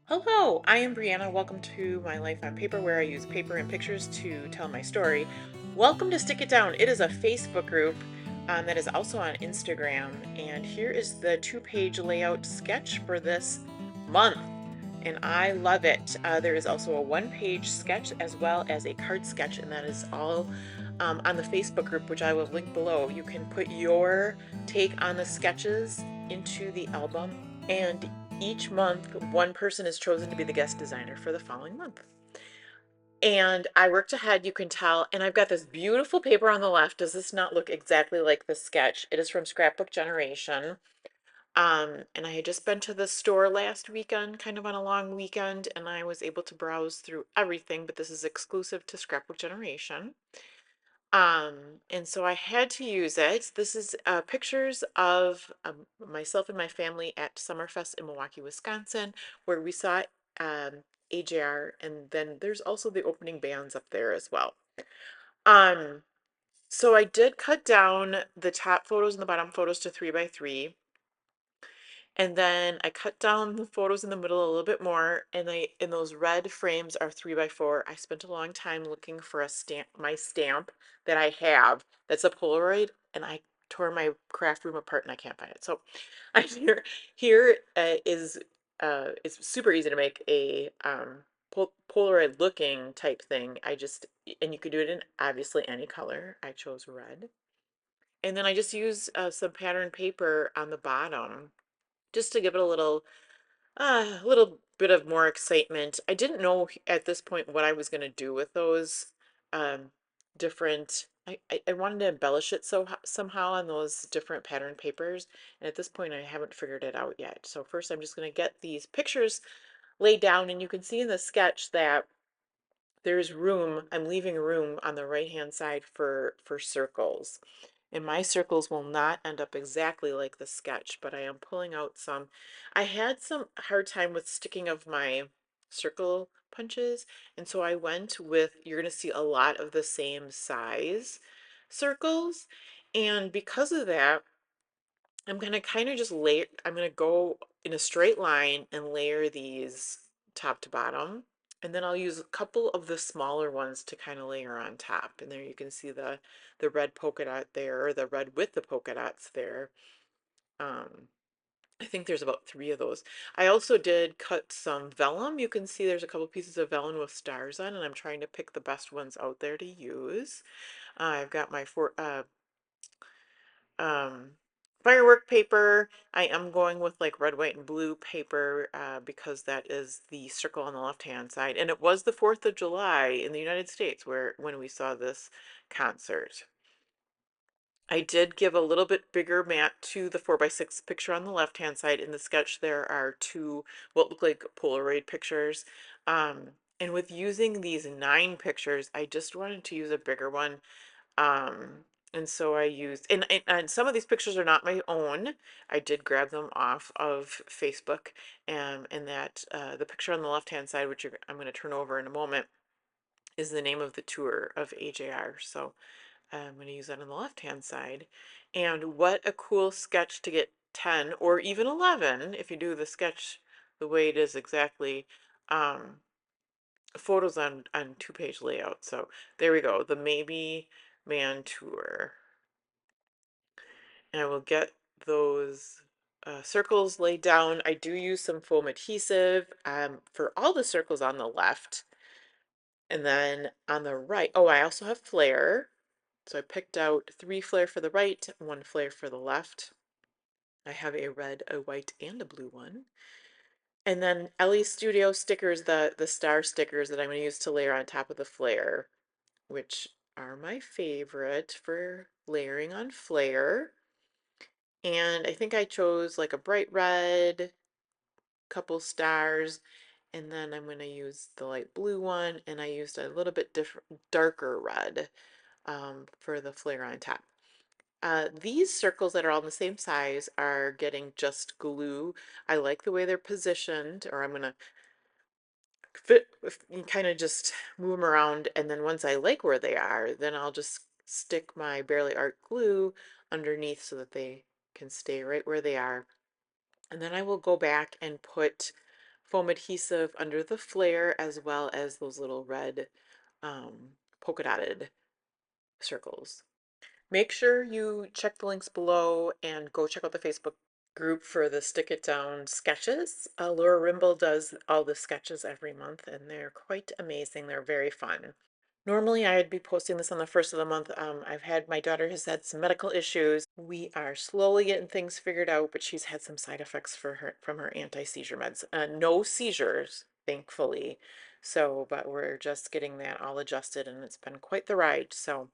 Hello, I am Brianna. Welcome to my life on paper where I use paper and pictures to tell my story. Welcome to Stick It Down. It is a Facebook group that is also on Instagram. And here is the two-page layout sketch for this month. And I love it. There is also a one-page sketch as well as a card sketch, and that is all on the Facebook group, which I will link below. You can put your take on the sketches into the album, and each month one person is chosen to be the guest designer for the following month. And I worked ahead, you can tell, and I've got this beautiful paper on the left. Does this not look exactly like the sketch? It is from Scrapbook Generation. And I had just been to the store last weekend, kind of on a long weekend, and I was able to browse through everything, but this is exclusive to Scrapbook Generation. And so I had to use it. This is pictures of myself and my family at Summerfest in Milwaukee, Wisconsin, where we saw AJR, and then there's also the opening bands up there as well. Um, so I did cut down the top photos and the bottom photos to 3 by 3. And then I cut down the photos in the middle a little bit more, and those red frames are 3 by 4. I spent a long time looking for a stamp, my stamp that I have that's a Polaroid, and I tore my craft room apart and I can't find it. So I here is it's super easy to make a Polaroid looking type thing. And you could do it in obviously any color. I chose red. And then I just use some pattern paper on the bottom just to give it a little bit of more excitement. I didn't know at this point what I was going to do with those um, different. I wanted to embellish it somehow on those different pattern papers, and at this point I haven't figured it out yet. So first I'm just going to get these pictures laid down, and you can see in the sketch that there's room. I'm leaving room on the right hand side for circles. And my circles will not end up exactly like the sketch, but I am pulling out some. I had some hard time with sticking of my circle punches, and so I went with, you're going to see a lot of the same size circles. And because of that, I'm going to kind of just layer, I'm going to go in a straight line and layer these top to bottom. And then I'll use a couple of the smaller ones to kind of layer on top. And there you can see the red polka dot there, or the red with the polka dots there. Um, I think there's about 3 of those. I also did cut some vellum. You can see there's a couple pieces of vellum with stars on, and I'm trying to pick the best ones out there to use. I've got my um, firework paper. I am going with like red, white, and blue paper because that is the circle on the left-hand side. And it was the 4th of July in the United States when we saw this concert. I did give a little bit bigger mat to the 4 by 6 picture on the left-hand side. In the sketch, there are two what look like Polaroid pictures. And with using these 9 pictures, I just wanted to use a bigger one. And so I used, and some of these pictures are not my own. I did grab them off of Facebook, and that the picture on the left-hand side, which I'm going to turn over in a moment, is the name of the tour of AJR. So I'm going to use that on the left-hand side. And what a cool sketch to get 10 or even 11 if you do the sketch the way it is exactly. Um, Photos on two-page layout. So there we go, the Maybe Man tour. And I will get those circles laid down. I do use some foam adhesive for all the circles on the left. And then on the right, oh, I also have flare. So I picked out 3 flare for the right, 1 flare for the left. I have a red, a white, and a blue one. And then LE Studio stickers, the star stickers that I'm going to use to layer on top of the flare, which are my favorite for layering on flare. And I think I chose like a bright red, couple stars, and then I'm going to use the light blue one, and I used a little bit different, darker red for the flare on top. These circles that are all the same size are getting just glue. I like the way they're positioned, or I'm going to kind of just move them around, and then once I like where they are, then I'll just stick my Bearly Art glue underneath so that they can stay right where they are. And then I will go back and put foam adhesive under the flare, as well as those little red polka dotted circles. Make sure you check the links below and go check out the Facebook group for the Stick It Down sketches. Laura Rimble does all the sketches every month, and they're quite amazing. They're very fun. Normally, I'd be posting this on the first of the month. My daughter has had some medical issues. We are slowly getting things figured out, but she's had some side effects from her anti-seizure meds. No seizures, thankfully. So, but we're just getting that all adjusted, and it's been quite the ride. So,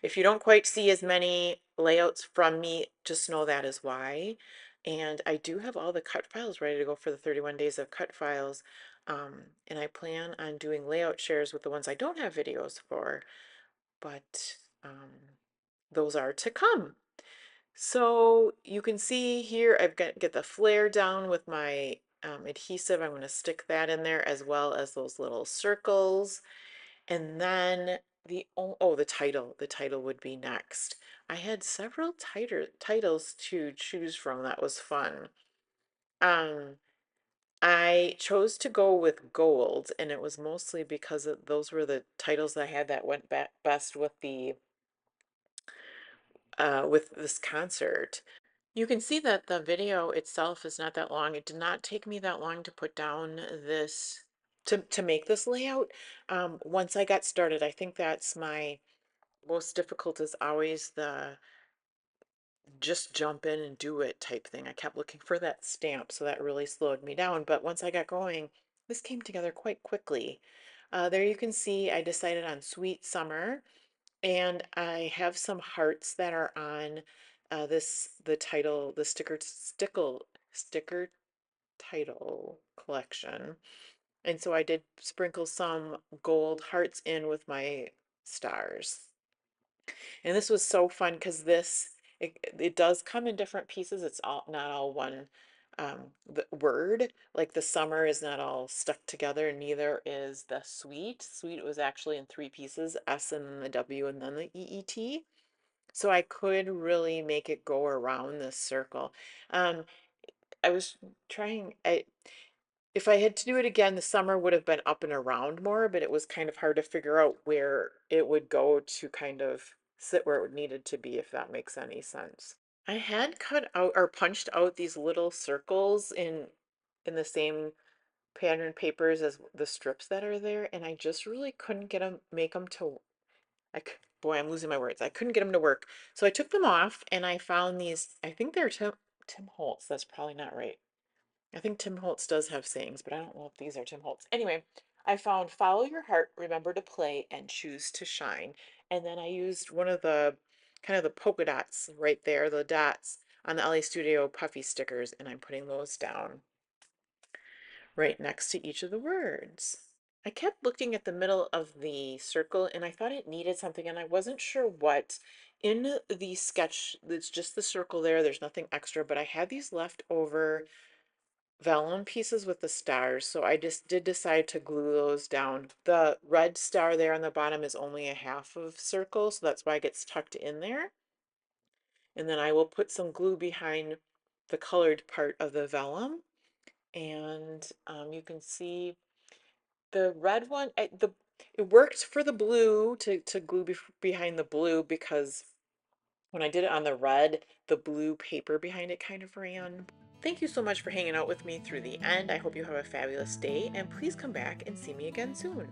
if you don't quite see as many layouts from me, just know that is why. And I do have all the cut files ready to go for the 31 days of cut files. And I plan on doing layout shares with the ones I don't have videos for, but those are to come. So you can see here, I've got get the flare down with my adhesive. I'm going to stick that in there as well as those little circles. And then the title. The title would be next. I had several titles to choose from. That was fun. Um, I chose to go with gold, and it was mostly because those were the titles that I had that went best with this concert. You can see that the video itself is not that long. It did not take me that long to put down this to make this layout. Once I got started, I think that's my most difficult is always the just jump in and do it type thing. I kept looking for that stamp, so that really slowed me down. But once I got going, this came together quite quickly. There you can see I decided on Sweet Summer, and I have some hearts that are on the title, the sticker title collection. And so I did sprinkle some gold hearts in with my stars. And this was so fun because it does come in different pieces. It's all not all one the word. Like the summer is not all stuck together, neither is the sweet. Sweet was actually in three pieces, S and then the W and then the EET. So I could really make it go around this circle. Um, I was trying, if I had to do it again, the summer would have been up and around more, but it was kind of hard to figure out where it would go to kind of sit where it needed to be, if that makes any sense. I had cut out or punched out these little circles in the same pattern papers as the strips that are there, and I just really couldn't make them to, boy, I'm losing my words. I couldn't get them to work. So I took them off and I found these, I think they're Tim Holtz. That's probably not right. I think Tim Holtz does have sayings, but I don't know if these are Tim Holtz. Anyway, I found follow your heart, remember to play, and choose to shine. And then I used one of the kind of the polka dots right there, the dots on the LA Studio puffy stickers, and I'm putting those down right next to each of the words. I kept looking at the middle of the circle and I thought it needed something and I wasn't sure what. In the sketch, it's just the circle there, there's nothing extra, but I had these leftover vellum pieces with the stars, so I just did decide to glue those down. The red star there on the bottom is only a half of circle, so that's why it gets tucked in there. And then I will put some glue behind the colored part of the vellum. And you can see the red one, it worked for the blue to glue behind the blue because when I did it on the red, the blue paper behind it kind of ran. Thank you so much for hanging out with me through the end. I hope you have a fabulous day, and please come back and see me again soon.